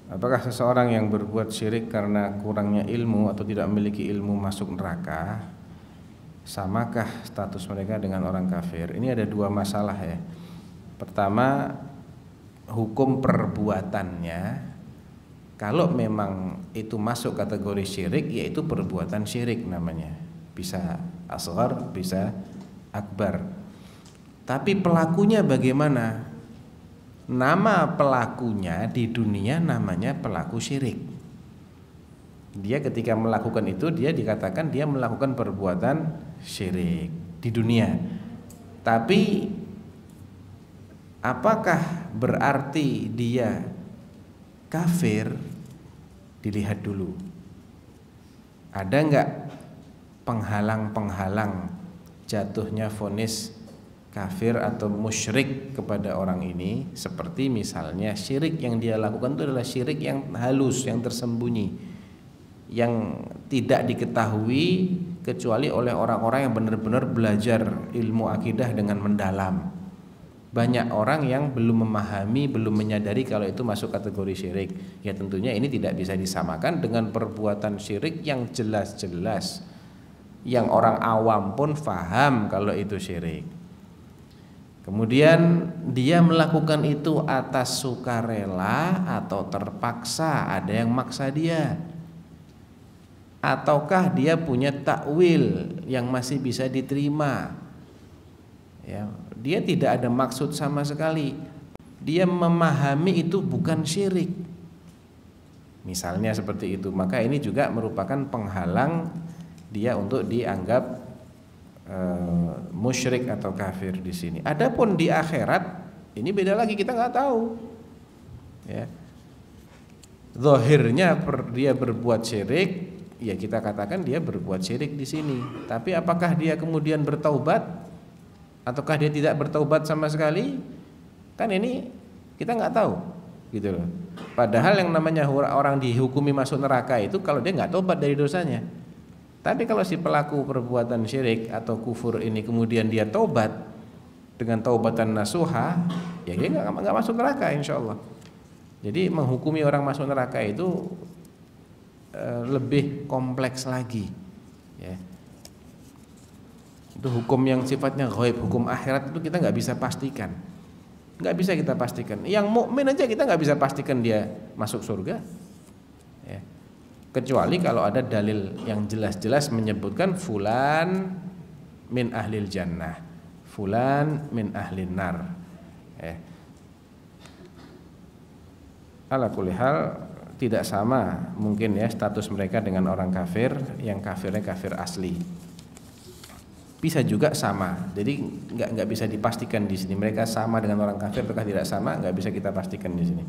Apakah seseorang yang berbuat syirik karena kurangnya ilmu atau tidak memiliki ilmu masuk neraka? Samakah status mereka dengan orang kafir? Ini ada dua masalah ya. Pertama, hukum perbuatannya. Kalau memang itu masuk kategori syirik, yaitu perbuatan syirik namanya. Bisa asghar, bisa akbar. Tapi pelakunya bagaimana? Nama pelakunya di dunia namanya pelaku syirik. Dia ketika melakukan itu, dia dikatakan dia melakukan perbuatan syirik di dunia. Tapi apakah berarti dia kafir? Dilihat dulu. Ada enggak penghalang-penghalang jatuhnya vonis kafir atau musyrik kepada orang ini? Seperti misalnya syirik yang dia lakukan itu adalah syirik yang halus, yang tersembunyi, yang tidak diketahui kecuali oleh orang-orang yang benar-benar belajar ilmu akidah dengan mendalam. Banyak orang yang belum memahami, belum menyadari kalau itu masuk kategori syirik. Ya tentunya ini tidak bisa disamakan dengan perbuatan syirik yang jelas-jelas, yang orang awam pun faham kalau itu syirik. Kemudian dia melakukan itu atas sukarela atau terpaksa, ada yang maksa dia. Ataukah dia punya takwil yang masih bisa diterima? Ya, dia tidak ada maksud sama sekali. Dia memahami itu bukan syirik. Misalnya seperti itu, maka ini juga merupakan penghalang dia untuk dianggap musyrik atau kafir di sini. Adapun di akhirat ini beda lagi, kita nggak tahu. Ya. Zahirnya dia berbuat syirik, ya kita katakan dia berbuat syirik di sini. Tapi apakah dia kemudian bertaubat ataukah dia tidak bertaubat sama sekali? Kan ini kita nggak tahu, gitu loh. Padahal yang namanya orang dihukumi masuk neraka itu kalau dia nggak taubat dari dosanya. Tapi kalau si pelaku perbuatan syirik atau kufur ini kemudian dia taubat dengan taubatan nasuha, ya dia nggak masuk neraka insya Allah. Jadi menghukumi orang masuk neraka itu lebih kompleks lagi, ya. Itu hukum yang sifatnya ghaib, hukum akhirat itu kita nggak bisa pastikan, nggak bisa kita pastikan. Yang mukmin aja kita nggak bisa pastikan dia masuk surga, ya. Kecuali kalau ada dalil yang jelas-jelas menyebutkan fulan min ahlil jannah, fulan min ahlin nar. Ala kulli hal tidak sama mungkin ya status mereka dengan orang kafir yang kafirnya kafir asli. Bisa juga sama. Jadi nggak bisa dipastikan di sini mereka sama dengan orang kafir ataukah tidak sama, nggak bisa kita pastikan di sini.